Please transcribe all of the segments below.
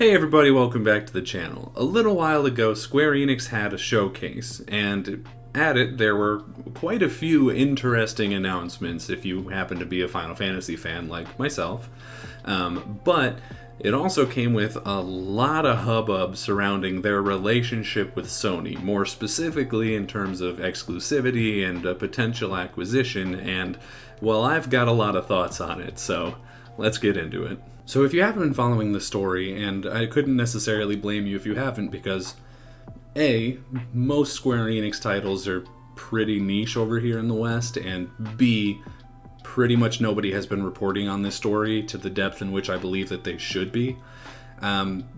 Hey everybody, welcome back to the channel. A little while ago, Square Enix had a showcase, and at it there were quite a few interesting announcements if you happen to be a Final Fantasy fan like myself. But it also came with a lot of hubbub surrounding their relationship with Sony, more specifically in terms of exclusivity and a potential acquisition, and well, I've got a lot of thoughts on it, so let's get into it. So if you haven't been following the story, and I couldn't necessarily blame you if you haven't, because A, most Square Enix titles are pretty niche over here in the West, and B, pretty much nobody has been reporting on this story to the depth in which I believe that they should be.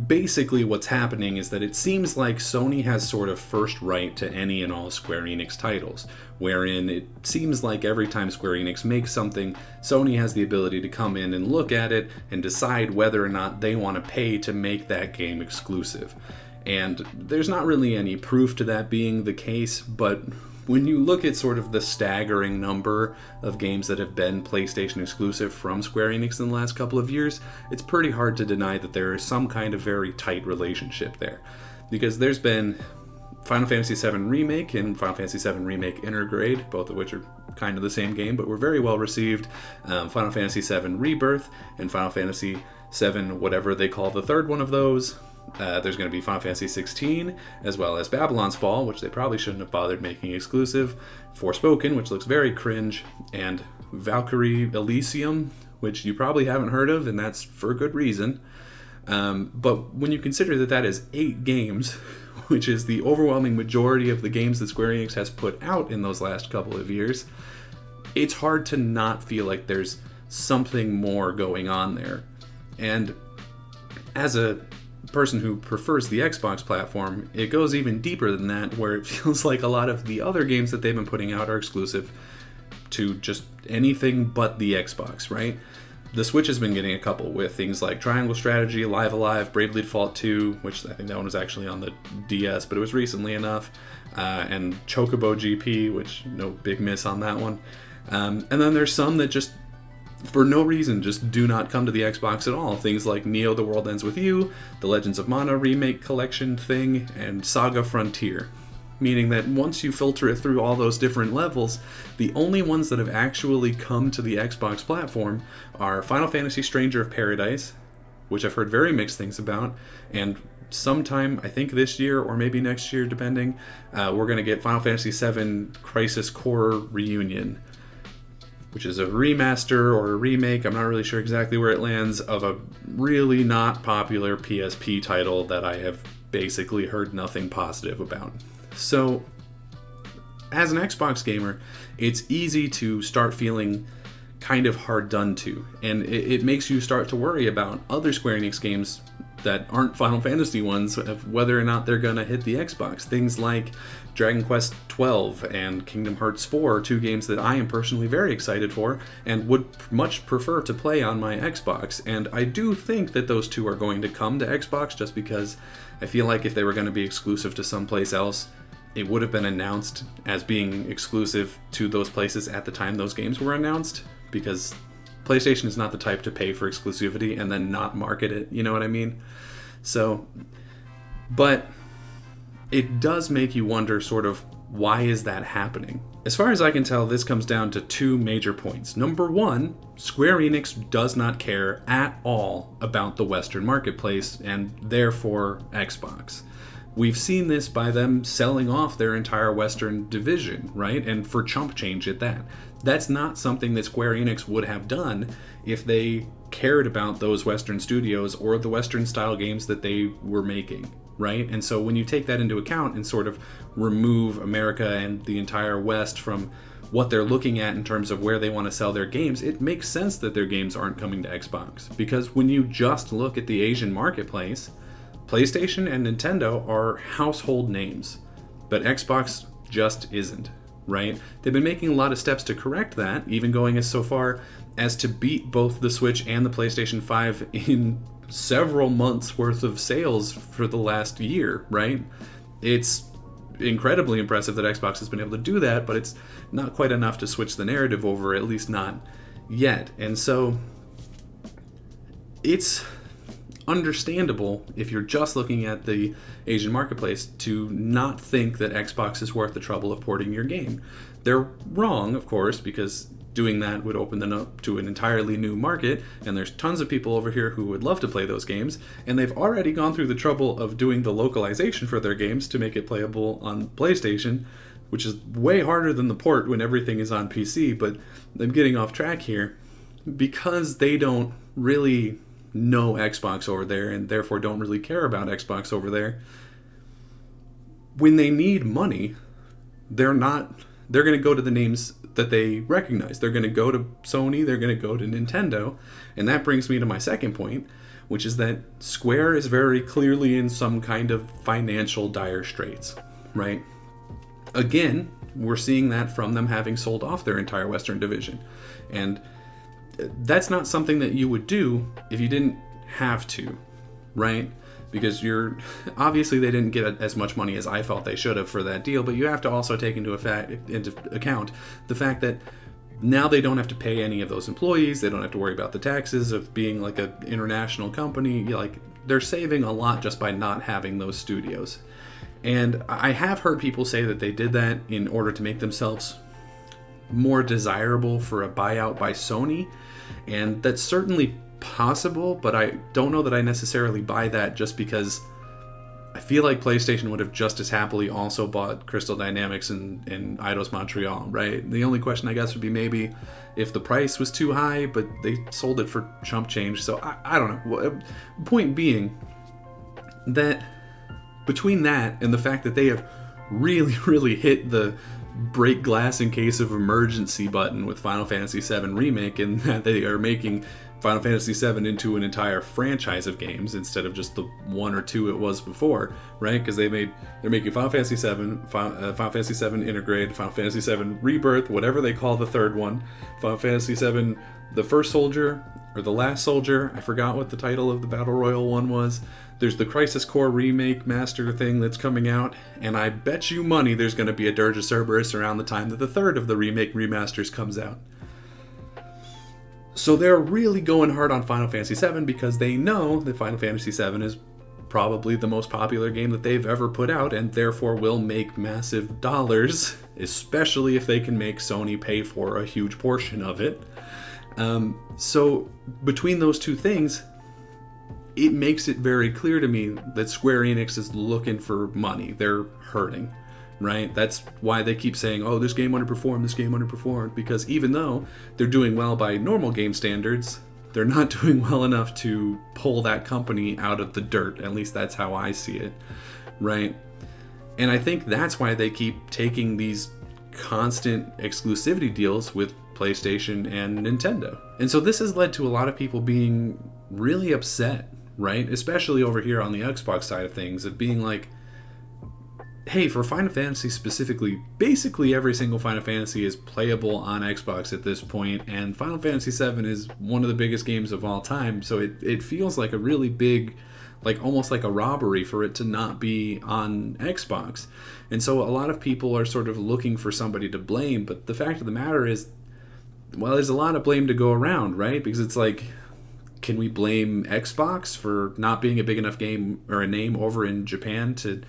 Basically what's happening is that it seems like Sony has sort of first right to any and all Square Enix titles, wherein it seems like every time Square Enix makes something, Sony has the ability to come in and look at it and decide whether or not they want to pay to make that game exclusive. And there's not really any proof to that being the case, but when you look at sort of the staggering number of games that have been PlayStation exclusive from Square Enix in the last couple of years, it's pretty hard to deny that there is some kind of very tight relationship there. Because there's been Final Fantasy VII Remake and Final Fantasy VII Remake Intergrade, both of which are kind of the same game, but were very well received. Final Fantasy VII Rebirth and Final Fantasy VII, whatever they call the third one of those. There's going to be Final Fantasy 16, as well as Babylon's Fall, which they probably shouldn't have bothered making exclusive, Forspoken, which looks very cringe, and Valkyrie Elysium, which you probably haven't heard of, and that's for good reason. But when you consider that that is 8 games, which is the overwhelming majority of the games that Square Enix has put out in those last couple of years, it's hard to not feel like there's something more going on there. And as a person who prefers the Xbox platform, it goes even deeper than that, where it feels like a lot of the other games that they've been putting out are exclusive to just anything but the Xbox, right? The Switch has been getting a couple with things like Triangle Strategy, Live Alive, Bravely Default 2, which I think that one was actually on the DS, but it was recently enough, and Chocobo GP, which no big miss on that one. And then there's some that just for no reason just do not come to the Xbox at all. Things like Neo The World Ends With You, the Legends of Mana remake collection thing, and Saga Frontier. Meaning that once you filter it through all those different levels, the only ones that have actually come to the Xbox platform are Final Fantasy Stranger of Paradise, which I've heard very mixed things about, and sometime, I think this year or maybe next year depending, we're going to get Final Fantasy VII Crisis Core Reunion, which is a remaster or a remake, I'm not really sure exactly where it lands, of a really not popular PSP title that I have basically heard nothing positive about. So, as an Xbox gamer, it's easy to start feeling kind of hard done to, and it makes you start to worry about other Square Enix games that aren't Final Fantasy ones, of whether or not they're gonna hit the Xbox. Things like Dragon Quest XII and Kingdom Hearts 4, 2 games that I am personally very excited for and would much prefer to play on my Xbox. And I do think that those 2 are going to come to Xbox, just because I feel like if they were going to be exclusive to someplace else, it would have been announced as being exclusive to those places at the time those games were announced, because PlayStation is not the type to pay for exclusivity and then not market it, you know what I mean? So, but it does make you wonder sort of, why is that happening? As far as I can tell, this comes down to 2 major points. Number 1, Square Enix does not care at all about the Western marketplace and therefore Xbox. We've seen this by them selling off their entire Western division, right? And for chump change at that. That's not something that Square Enix would have done if they cared about those Western studios or the Western style games that they were making, right? And so when you take that into account and sort of remove America and the entire West from what they're looking at in terms of where they want to sell their games, it makes sense that their games aren't coming to Xbox. Because when you just look at the Asian marketplace, PlayStation and Nintendo are household names, but Xbox just isn't, right? They've been making a lot of steps to correct that, even going as so far as to beat both the Switch and the PlayStation 5 in several months worth of sales for the last year, right? It's incredibly impressive that Xbox has been able to do that, but it's not quite enough to switch the narrative over, at least not yet. And so it's understandable if you're just looking at the Asian marketplace to not think that Xbox is worth the trouble of porting your game. They're wrong, of course, because doing that would open them up to an entirely new market, and there's tons of people over here who would love to play those games, and they've already gone through the trouble of doing the localization for their games to make it playable on PlayStation, which is way harder than the port when everything is on PC. But I'm getting off track here. Because they don't really know Xbox over there and therefore don't really care about Xbox over there, when they need money, they're going to go to the names that they recognize. They're going to go to Sony, they're going to go to Nintendo, and that brings me to my second point, which is that Square is very clearly in some kind of financial dire straits, right? Again, we're seeing that from them having sold off their entire Western division. And that's not something that you would do if you didn't have to, right? Because obviously they didn't get as much money as I felt they should have for that deal, but you have to also take into account the fact that now they don't have to pay any of those employees. They don't have to worry about the taxes of being like an international company. Like, they're saving a lot just by not having those studios. And I have heard people say that they did that in order to make themselves more desirable for a buyout by Sony, and that's certainly possible, but I don't know that I necessarily buy that, just because I feel like PlayStation would have just as happily also bought Crystal Dynamics and Eidos Montreal, right? The only question I guess would be maybe if the price was too high, but they sold it for chump change, so I don't know. Point being that between that and the fact that they have really, really hit the break glass in case of emergency button with Final Fantasy VII Remake, and that they are making Final Fantasy VII into an entire franchise of games instead of just the one or two it was before, right? Because they're making Final Fantasy VII, Final Fantasy VII Integrate, Final Fantasy VII Rebirth, whatever they call the third one, Final Fantasy VII The First Soldier, or The Last Soldier, I forgot what the title of the Battle Royale one was. There's the Crisis Core Remake Master thing that's coming out, and I bet you money there's going to be a Dirge of Cerberus around the time that the third of the Remake Remasters comes out. So they're really going hard on Final Fantasy VII because they know that Final Fantasy VII is probably the most popular game that they've ever put out, and therefore will make massive dollars, especially if they can make Sony pay for a huge portion of it. So between those two things, it makes it very clear to me that Square Enix is looking for money. They're hurting, right? That's why they keep saying, oh, this game underperformed, because even though they're doing well by normal game standards, they're not doing well enough to pull that company out of the dirt. At least that's how I see it, right? And I think that's why they keep taking these constant exclusivity deals with PlayStation and Nintendo. And so this has led to a lot of people being really upset, right? Especially over here on the Xbox side of things, of being like, hey, for Final Fantasy specifically, basically every single Final Fantasy is playable on Xbox at this point, and Final Fantasy VII is one of the biggest games of all time, so it feels like a really big, like almost like a robbery for it to not be on Xbox. And so a lot of people are sort of looking for somebody to blame, but the fact of the matter is, well, there's a lot of blame to go around, right? Because it's like, can we blame Xbox for not being a big enough game or a name over in Japan to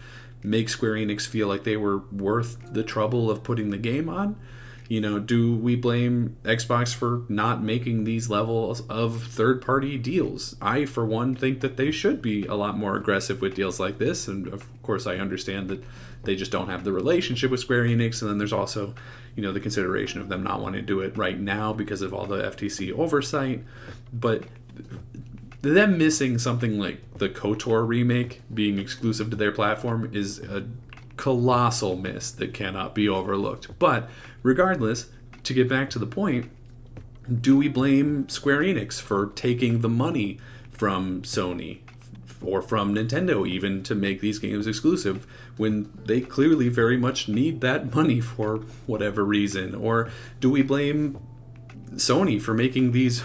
make Square Enix feel like they were worth the trouble of putting the game on? You know, do we blame Xbox for not making these levels of third-party deals? I, for one, think that they should be a lot more aggressive with deals like this, and of course I understand that they just don't have the relationship with Square Enix, and then there's also, you know, the consideration of them not wanting to do it right now because of all the FTC oversight. But them missing something like the KOTOR remake being exclusive to their platform is a colossal miss that cannot be overlooked. But regardless, to get back to the point, do we blame Square Enix for taking the money from Sony or from Nintendo even to make these games exclusive when they clearly very much need that money for whatever reason? Or do we blame Sony for making these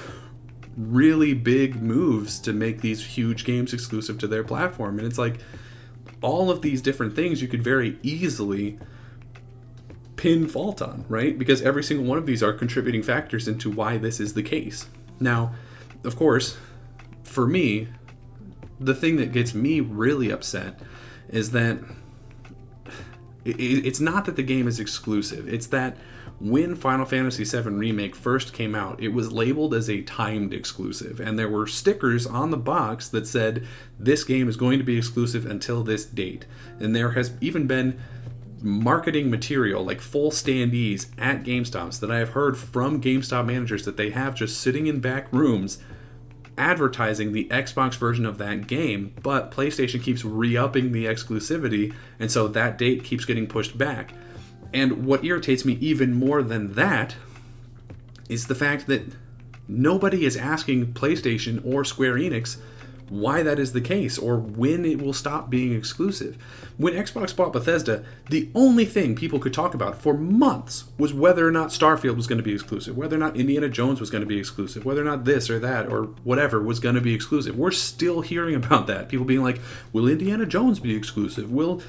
really big moves to make these huge games exclusive to their platform? And it's like, all of these different things you could very easily pin fault on, right? Because every single one of these are contributing factors into why this is the case. Now, of course, for me, the thing that gets me really upset is that it's not that the game is exclusive. It's that when Final Fantasy VII Remake first came out, it was labeled as a timed exclusive, and there were stickers on the box that said, this game is going to be exclusive until this date. And there has even been marketing material, like full standees at GameStops, that I have heard from GameStop managers that they have just sitting in back rooms advertising the Xbox version of that game, but PlayStation keeps re-upping the exclusivity, and so that date keeps getting pushed back. And what irritates me even more than that is the fact that nobody is asking PlayStation or Square Enix why that is the case or when it will stop being exclusive. When Xbox bought Bethesda, the only thing people could talk about for months was whether or not Starfield was going to be exclusive, whether or not Indiana Jones was going to be exclusive, whether or not this or that or whatever was going to be exclusive. We're still hearing about that. People being like, will Indiana Jones be exclusive? Will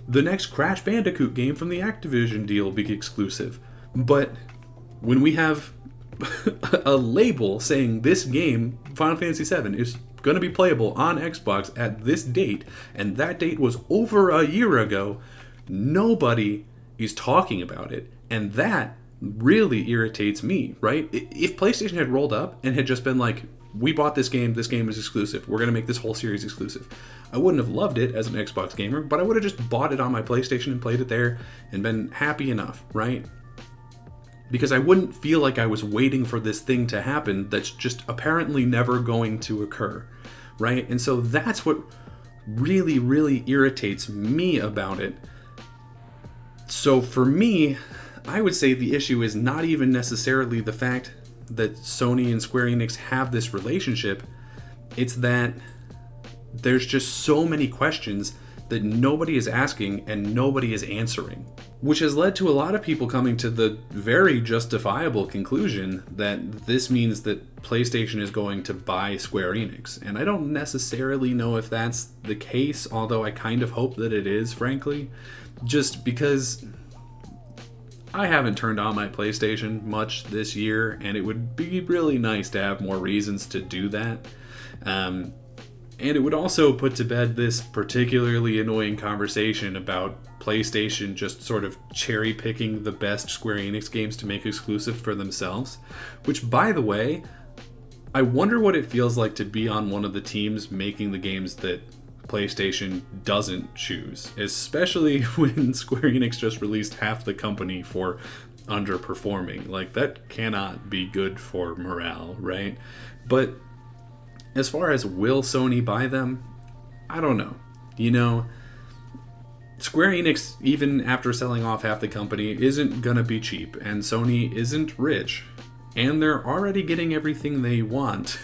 the next Crash Bandicoot game from the Activision deal be exclusive? But when we have a label saying this game, Final Fantasy VII, is going to be playable on Xbox at this date, and that date was over a year ago, nobody is talking about it. And that really irritates me, right? If PlayStation had rolled up and had just been like, we bought this game is exclusive, we're going to make this whole series exclusive, I wouldn't have loved it as an Xbox gamer, but I would have just bought it on my PlayStation and played it there and been happy enough, right? Because I wouldn't feel like I was waiting for this thing to happen that's just apparently never going to occur, right? And so that's what really, really irritates me about it. So for me, I would say the issue is not even necessarily the fact that Sony and Square Enix have this relationship. It's that there's just so many questions that nobody is asking and nobody is answering, which has led to a lot of people coming to the very justifiable conclusion that this means that PlayStation is going to buy Square Enix. And I don't necessarily know if that's the case, although I kind of hope that it is, frankly, just because I haven't turned on my PlayStation much this year, and it would be really nice to have more reasons to do that. And it would also put to bed this particularly annoying conversation about PlayStation just sort of cherry-picking the best Square Enix games to make exclusive for themselves. Which, by the way, I wonder what it feels like to be on one of the teams making the games that PlayStation doesn't choose. Especially when Square Enix just released half the company for underperforming. Like, that cannot be good for morale, right? But as far as will Sony buy them, I don't know. You know, Square Enix, even after selling off half the company, isn't gonna be cheap, and Sony isn't rich, and they're already getting everything they want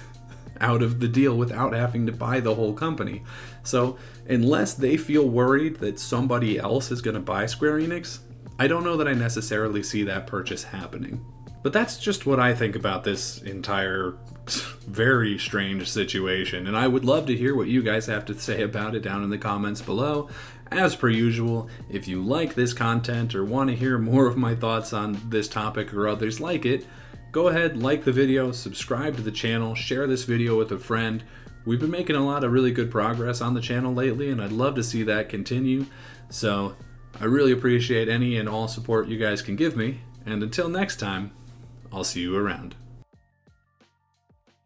out of the deal without having to buy the whole company. So unless they feel worried that somebody else is gonna buy Square Enix, I don't know that I necessarily see that purchase happening. But that's just what I think about this entire very strange situation, and I would love to hear what you guys have to say about it down in the comments below. As per usual, if you like this content or want to hear more of my thoughts on this topic or others like it, go ahead, like the video, subscribe to the channel, share this video with a friend. We've been making a lot of really good progress on the channel lately, and I'd love to see that continue. So I really appreciate any and all support you guys can give me, and until next time, I'll see you around.